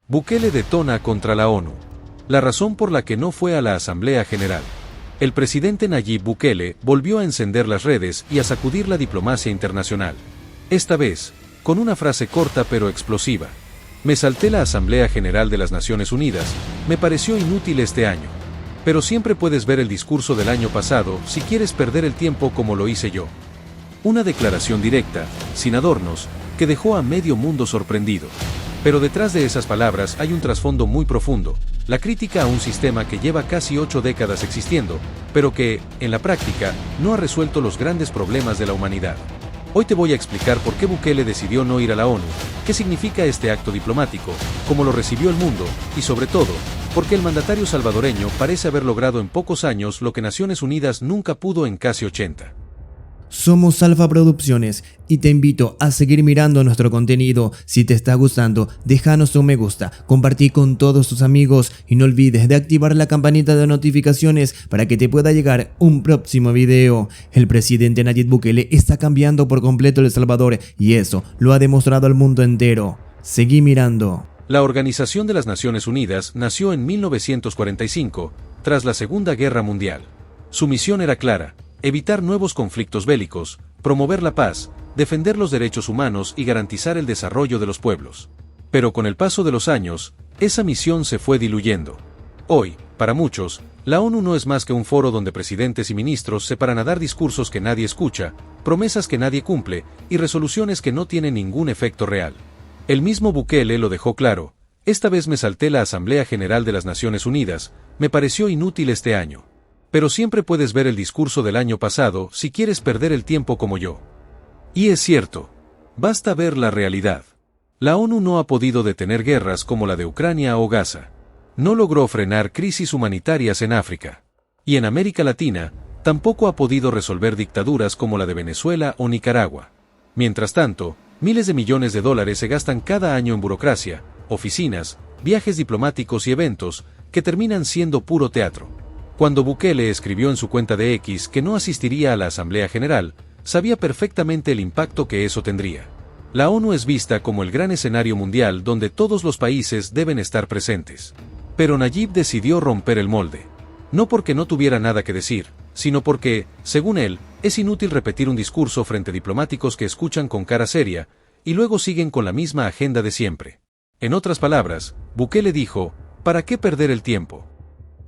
Bukele detona contra la ONU. La razón por la que no fue a la Asamblea General. El presidente Nayib Bukele volvió a encender las redes y a sacudir la diplomacia internacional. Esta vez, con una frase corta pero explosiva. Me salté la Asamblea General de las Naciones Unidas, me pareció inútil este año. Pero siempre puedes ver el discurso del año pasado si quieres perder el tiempo como lo hice yo. Una declaración directa, sin adornos, que dejó a medio mundo sorprendido. Pero detrás de esas palabras hay un trasfondo muy profundo, la crítica a un sistema que lleva casi 8 décadas existiendo, pero que, en la práctica, no ha resuelto los grandes problemas de la humanidad. Hoy te voy a explicar por qué Bukele decidió no ir a la ONU, qué significa este acto diplomático, cómo lo recibió el mundo, y sobre todo, por qué el mandatario salvadoreño parece haber logrado en pocos años lo que Naciones Unidas nunca pudo en casi 80. Somos Alfa Producciones y te invito a seguir mirando nuestro contenido. Si te está gustando, déjanos un me gusta, compartí con todos tus amigos y no olvides de activar la campanita de notificaciones para que te pueda llegar un próximo video. El presidente Nayib Bukele está cambiando por completo El Salvador y eso lo ha demostrado al mundo entero. Seguí mirando. La Organización de las Naciones Unidas nació en 1945, tras la Segunda Guerra Mundial. Su misión era clara: evitar nuevos conflictos bélicos, promover la paz, defender los derechos humanos y garantizar el desarrollo de los pueblos. Pero con el paso de los años, esa misión se fue diluyendo. Hoy, para muchos, la ONU no es más que un foro donde presidentes y ministros se paran a dar discursos que nadie escucha, promesas que nadie cumple y resoluciones que no tienen ningún efecto real. El mismo Bukele lo dejó claro: esta vez me salté la Asamblea General de las Naciones Unidas, me pareció inútil este año. Pero siempre puedes ver el discurso del año pasado si quieres perder el tiempo como yo. Y es cierto. Basta ver la realidad. La ONU no ha podido detener guerras como la de Ucrania o Gaza. No logró frenar crisis humanitarias en África. Y en América Latina, tampoco ha podido resolver dictaduras como la de Venezuela o Nicaragua. Mientras tanto, miles de millones de dólares se gastan cada año en burocracia, oficinas, viajes diplomáticos y eventos que terminan siendo puro teatro. Cuando Bukele escribió en su cuenta de X que no asistiría a la Asamblea General, sabía perfectamente el impacto que eso tendría. La ONU es vista como el gran escenario mundial donde todos los países deben estar presentes. Pero Nayib decidió romper el molde. No porque no tuviera nada que decir, sino porque, según él, es inútil repetir un discurso frente a diplomáticos que escuchan con cara seria, y luego siguen con la misma agenda de siempre. En otras palabras, Bukele dijo: ¿para qué perder el tiempo?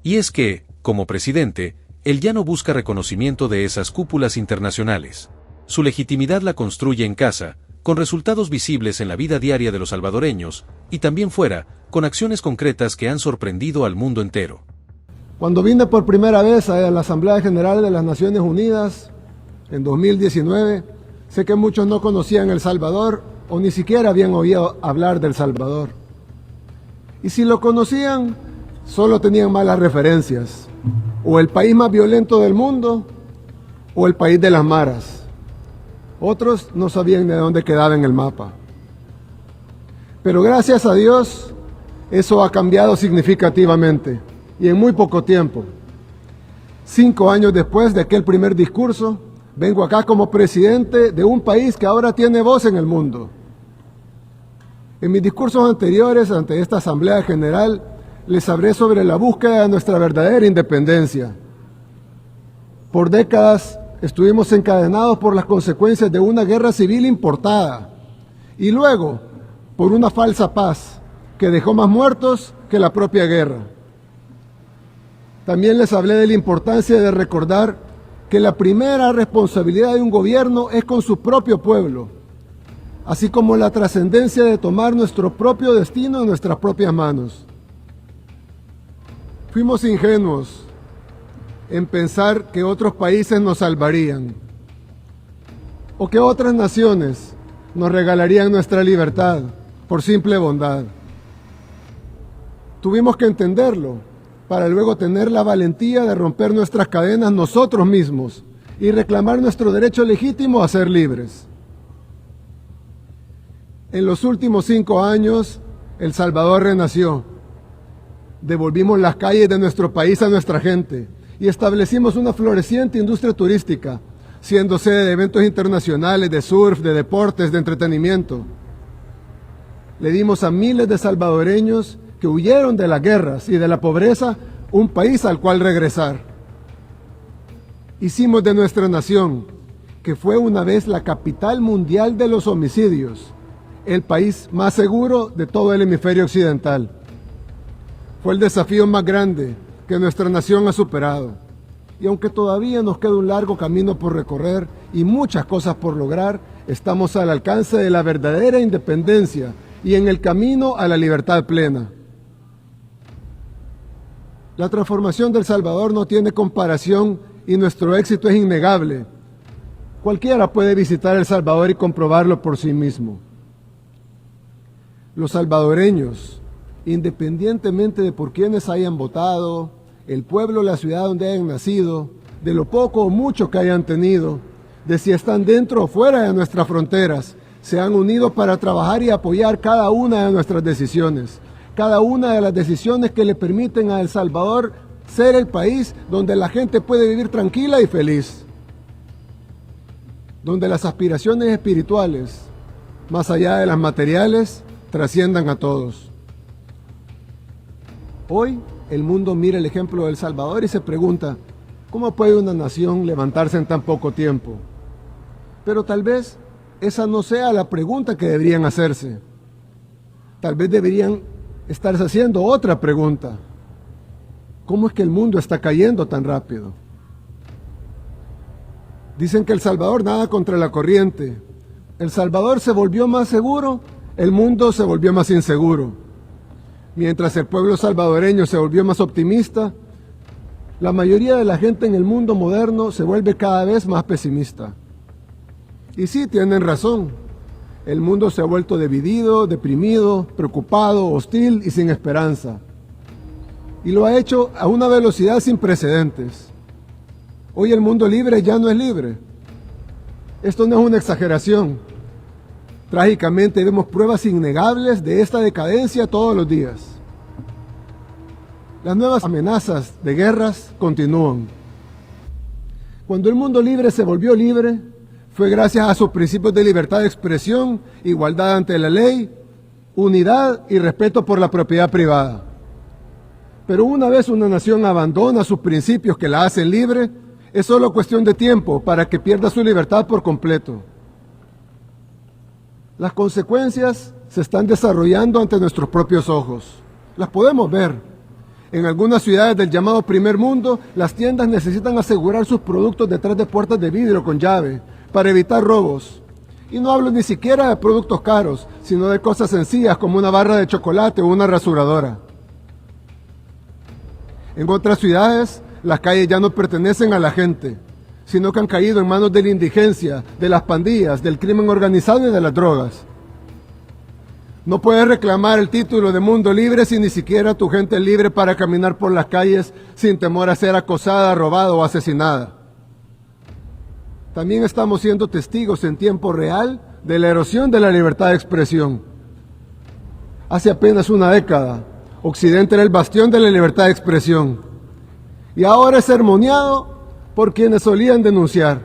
Y es que, como presidente, él ya no busca reconocimiento de esas cúpulas internacionales. Su legitimidad la construye en casa, con resultados visibles en la vida diaria de los salvadoreños, y también fuera, con acciones concretas que han sorprendido al mundo entero. Cuando vine por primera vez a la Asamblea General de las Naciones Unidas, en 2019, sé que muchos no conocían El Salvador o ni siquiera habían oído hablar del Salvador. Y si lo conocían, solo tenían malas referencias. O el país más violento del mundo, o el país de las maras. Otros no sabían de dónde quedaba en el mapa. Pero gracias a Dios, eso ha cambiado significativamente, y en muy poco tiempo. 5 años después de aquel primer discurso, vengo acá como presidente de un país que ahora tiene voz en el mundo. En mis discursos anteriores ante esta Asamblea General, les hablé sobre la búsqueda de nuestra verdadera independencia. Por décadas estuvimos encadenados por las consecuencias de una guerra civil importada y luego por una falsa paz que dejó más muertos que la propia guerra. También les hablé de la importancia de recordar que la primera responsabilidad de un gobierno es con su propio pueblo, así como la trascendencia de tomar nuestro propio destino en nuestras propias manos. Fuimos ingenuos en pensar que otros países nos salvarían o que otras naciones nos regalarían nuestra libertad por simple bondad. Tuvimos que entenderlo para luego tener la valentía de romper nuestras cadenas nosotros mismos y reclamar nuestro derecho legítimo a ser libres. En los últimos 5 años, El Salvador renació. Devolvimos las calles de nuestro país a nuestra gente y establecimos una floreciente industria turística, siendo sede de eventos internacionales, de surf, de deportes, de entretenimiento. Le dimos a miles de salvadoreños que huyeron de las guerras y de la pobreza un país al cual regresar. Hicimos de nuestra nación, que fue una vez la capital mundial de los homicidios, el país más seguro de todo el hemisferio occidental. Fue el desafío más grande que nuestra nación ha superado. Y aunque todavía nos queda un largo camino por recorrer y muchas cosas por lograr, estamos al alcance de la verdadera independencia y en el camino a la libertad plena. La transformación de El Salvador no tiene comparación y nuestro éxito es innegable. Cualquiera puede visitar El Salvador y comprobarlo por sí mismo. Los salvadoreños, independientemente de por quienes hayan votado, el pueblo o la ciudad donde hayan nacido, de lo poco o mucho que hayan tenido, de si están dentro o fuera de nuestras fronteras, se han unido para trabajar y apoyar cada una de nuestras decisiones, cada una de las decisiones que le permiten a El Salvador ser el país donde la gente puede vivir tranquila y feliz, donde las aspiraciones espirituales, más allá de las materiales, trasciendan a todos. Hoy el mundo mira el ejemplo de El Salvador y se pregunta, ¿cómo puede una nación levantarse en tan poco tiempo? Pero tal vez esa no sea la pregunta que deberían hacerse. Tal vez deberían estarse haciendo otra pregunta. ¿Cómo es que el mundo está cayendo tan rápido? Dicen que El Salvador nada contra la corriente. El Salvador se volvió más seguro, el mundo se volvió más inseguro. Mientras el pueblo salvadoreño se volvió más optimista, la mayoría de la gente en el mundo moderno se vuelve cada vez más pesimista. Y sí, tienen razón. El mundo se ha vuelto dividido, deprimido, preocupado, hostil y sin esperanza. Y lo ha hecho a una velocidad sin precedentes. Hoy el mundo libre ya no es libre. Esto no es una exageración. Trágicamente vemos pruebas innegables de esta decadencia todos los días. Las nuevas amenazas de guerras continúan. Cuando el mundo libre se volvió libre, fue gracias a sus principios de libertad de expresión, igualdad ante la ley, unidad y respeto por la propiedad privada. Pero una vez una nación abandona sus principios que la hacen libre, es solo cuestión de tiempo para que pierda su libertad por completo. Las consecuencias se están desarrollando ante nuestros propios ojos. Las podemos ver. En algunas ciudades del llamado primer mundo, las tiendas necesitan asegurar sus productos detrás de puertas de vidrio con llave para evitar robos. Y no hablo ni siquiera de productos caros, sino de cosas sencillas como una barra de chocolate o una rasuradora. En otras ciudades, las calles ya no pertenecen a la gente, sino que han caído en manos de la indigencia, de las pandillas, del crimen organizado y de las drogas. No puedes reclamar el título de mundo libre si ni siquiera tu gente es libre para caminar por las calles sin temor a ser acosada, robada o asesinada. También estamos siendo testigos en tiempo real de la erosión de la libertad de expresión. Hace apenas una década, Occidente era el bastión de la libertad de expresión y ahora es sermoneado por quienes solían denunciar.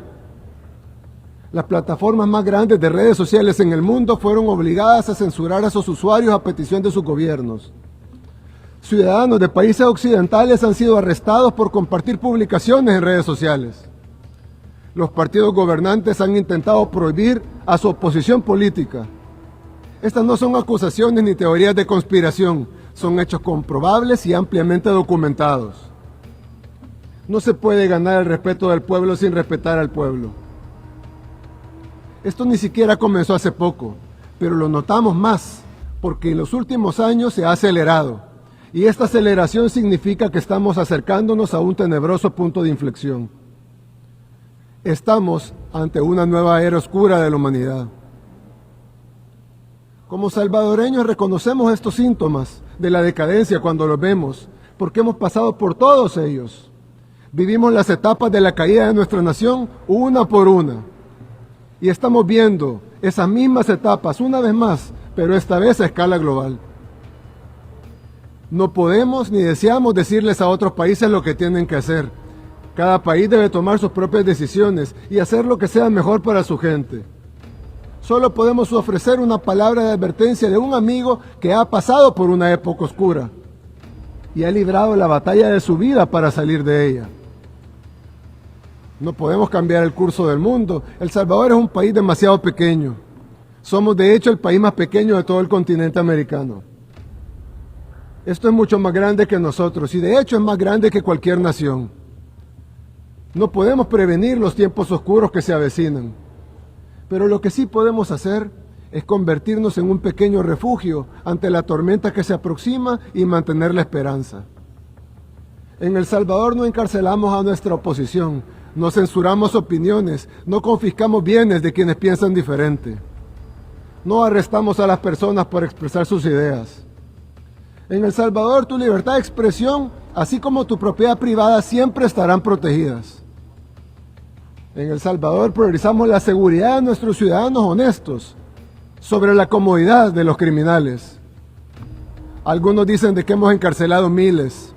Las plataformas más grandes de redes sociales en el mundo fueron obligadas a censurar a sus usuarios a petición de sus gobiernos. Ciudadanos de países occidentales han sido arrestados por compartir publicaciones en redes sociales. Los partidos gobernantes han intentado prohibir a su oposición política. Estas no son acusaciones ni teorías de conspiración, son hechos comprobables y ampliamente documentados. No se puede ganar el respeto del pueblo sin respetar al pueblo. Esto ni siquiera comenzó hace poco, pero lo notamos más, porque en los últimos años se ha acelerado, y esta aceleración significa que estamos acercándonos a un tenebroso punto de inflexión. Estamos ante una nueva era oscura de la humanidad. Como salvadoreños reconocemos estos síntomas de la decadencia cuando los vemos, porque hemos pasado por todos ellos. Vivimos las etapas de la caída de nuestra nación una por una. Y estamos viendo esas mismas etapas una vez más, pero esta vez a escala global. No podemos ni deseamos decirles a otros países lo que tienen que hacer. Cada país debe tomar sus propias decisiones y hacer lo que sea mejor para su gente. Solo podemos ofrecer una palabra de advertencia de un amigo que ha pasado por una época oscura y ha librado la batalla de su vida para salir de ella. No podemos cambiar el curso del mundo. El Salvador es un país demasiado pequeño. Somos de hecho el país más pequeño de todo el continente americano. Esto es mucho más grande que nosotros y de hecho es más grande que cualquier nación. No podemos prevenir los tiempos oscuros que se avecinan, pero lo que sí podemos hacer es convertirnos en un pequeño refugio ante la tormenta que se aproxima y mantener la esperanza. En El Salvador no encarcelamos a nuestra oposición, no censuramos opiniones, no confiscamos bienes de quienes piensan diferente. No arrestamos a las personas por expresar sus ideas. En El Salvador tu libertad de expresión, así como tu propiedad privada, siempre estarán protegidas. En El Salvador priorizamos la seguridad de nuestros ciudadanos honestos sobre la comodidad de los criminales. Algunos dicen de que hemos encarcelado miles,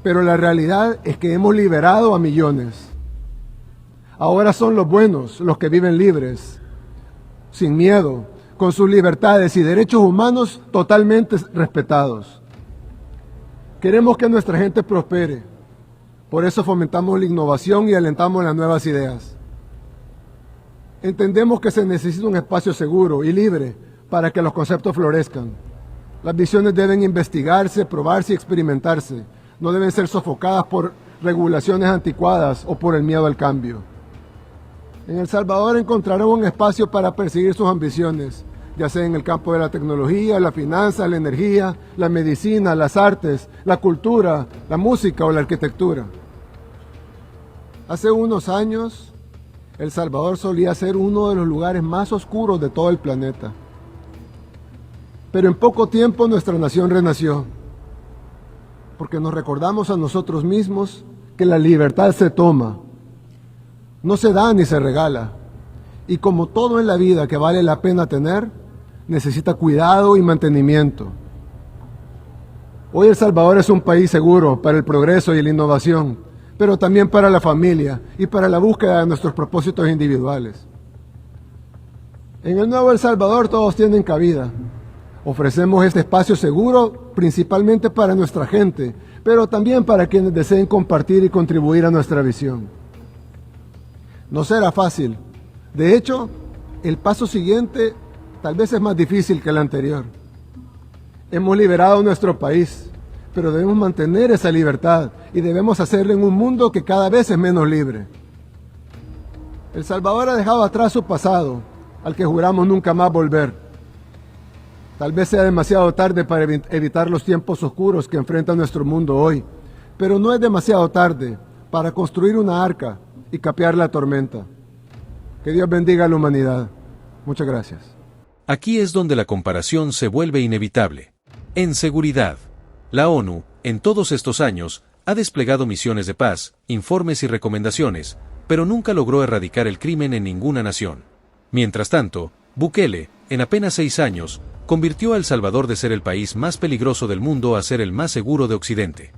pero la realidad es que hemos liberado a millones. Ahora son los buenos los que viven libres, sin miedo, con sus libertades y derechos humanos totalmente respetados. Queremos que nuestra gente prospere, por eso fomentamos la innovación y alentamos las nuevas ideas. Entendemos que se necesita un espacio seguro y libre para que los conceptos florezcan. Las visiones deben investigarse, probarse y experimentarse. No deben ser sofocadas por regulaciones anticuadas o por el miedo al cambio. En El Salvador encontrarán un espacio para perseguir sus ambiciones, ya sea en el campo de la tecnología, la finanza, la energía, la medicina, las artes, la cultura, la música o la arquitectura. Hace unos años, El Salvador solía ser uno de los lugares más oscuros de todo el planeta. Pero en poco tiempo nuestra nación renació, porque nos recordamos a nosotros mismos que la libertad se toma, no se da ni se regala, y como todo en la vida que vale la pena tener, necesita cuidado y mantenimiento. Hoy El Salvador es un país seguro para el progreso y la innovación, pero también para la familia y para la búsqueda de nuestros propósitos individuales. En el nuevo El Salvador todos tienen cabida. Ofrecemos este espacio seguro principalmente para nuestra gente, pero también para quienes deseen compartir y contribuir a nuestra visión. No será fácil. De hecho, el paso siguiente tal vez es más difícil que el anterior. Hemos liberado nuestro país, pero debemos mantener esa libertad y debemos hacerlo en un mundo que cada vez es menos libre. El Salvador ha dejado atrás su pasado, al que juramos nunca más volver. Tal vez sea demasiado tarde para evitar los tiempos oscuros que enfrenta nuestro mundo hoy, pero no es demasiado tarde para construir una arca y capear la tormenta. Que Dios bendiga a la humanidad. Muchas gracias. Aquí es donde la comparación se vuelve inevitable. En seguridad, la ONU, en todos estos años, ha desplegado misiones de paz, informes y recomendaciones, pero nunca logró erradicar el crimen en ninguna nación. Mientras tanto, Bukele, en apenas 6 años, convirtió a El Salvador de ser el país más peligroso del mundo a ser el más seguro de Occidente.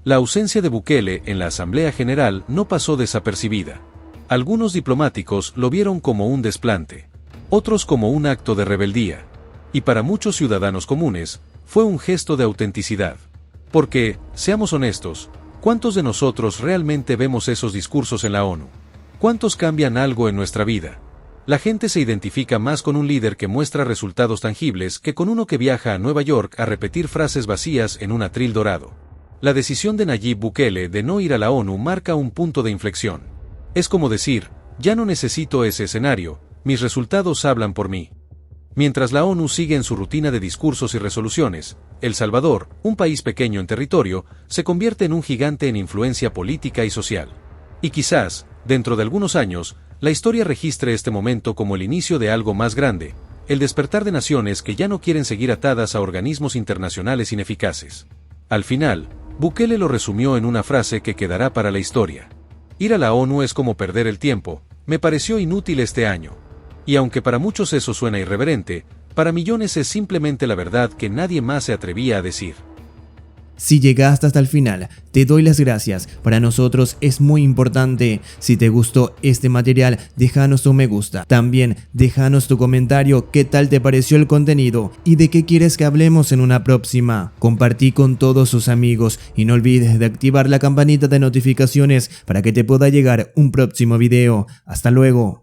La ausencia de Bukele en la Asamblea General no pasó desapercibida. Algunos diplomáticos lo vieron como un desplante, otros como un acto de rebeldía, y para muchos ciudadanos comunes, fue un gesto de autenticidad. Porque, seamos honestos, ¿cuántos de nosotros realmente vemos esos discursos en la ONU? ¿Cuántos cambian algo en nuestra vida? La gente se identifica más con un líder que muestra resultados tangibles que con uno que viaja a Nueva York a repetir frases vacías en un atril dorado. La decisión de Nayib Bukele de no ir a la ONU marca un punto de inflexión. Es como decir, ya no necesito ese escenario, mis resultados hablan por mí. Mientras la ONU sigue en su rutina de discursos y resoluciones, El Salvador, un país pequeño en territorio, se convierte en un gigante en influencia política y social. Y quizás, dentro de algunos años, la historia registre este momento como el inicio de algo más grande, el despertar de naciones que ya no quieren seguir atadas a organismos internacionales ineficaces. Al final, Bukele lo resumió en una frase que quedará para la historia. Ir a la ONU es como perder el tiempo, me pareció inútil este año. Y aunque para muchos eso suena irreverente, para millones es simplemente la verdad que nadie más se atrevía a decir. Si llegaste hasta el final, te doy las gracias. Para nosotros es muy importante. Si te gustó este material, déjanos un me gusta. También déjanos tu comentario, qué tal te pareció el contenido y de qué quieres que hablemos en una próxima. Compartí con todos tus amigos y no olvides de activar la campanita de notificaciones para que te pueda llegar un próximo video. Hasta luego.